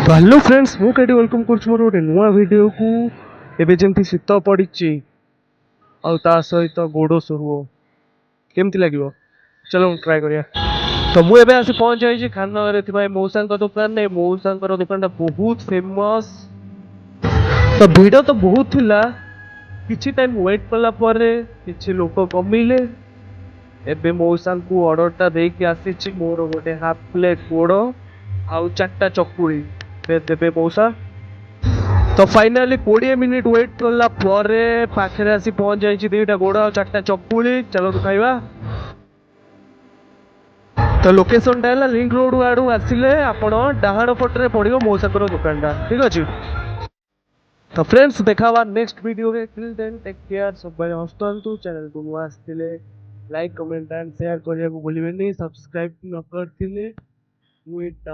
Hello friends मु केटी welcome कर गोटे नुआ वीडियो को एबे जेमती शीत पड़ी सहित गोड़ सोरुओ केमती लगे चलो ट्राए करिया। तो मुझे आसी पहुंच जाइए खाननगर मौसा दुकान ने मौसा दुकान बहुत फेमस। तो भिड़ तो बहुत थिला किछि टाइम वेट कला परे किछि लोक कमिले एबे मौसा को ऑर्डर टा देके आसी मोर गोटे हाफ प्लेट गोड़ आउ चारटा चकुड़ी देवे मौसा। तो फाइनाली 20 मिनिट वेट कला परे पाखे आसी पहुंच जाइए दुईटा गोड़ और चारटा चकुड़ी चलो खाइबा। तो लोकेशन टा लिंक रोड आड़ू आसिले आपण डाहाण पटरे पड़ो मौसाकर दुकान टा ठीक अच्छे। तो फ्रेंड्स देखा नेक्स्ट वीडियो रे टिल देन टेक केयर सब हस्तु चैनल को नुआ आसथिले लाइक कमेंट एंड शेयर करने को भूलिबेनी सब्सक्राइब न करथिले वेट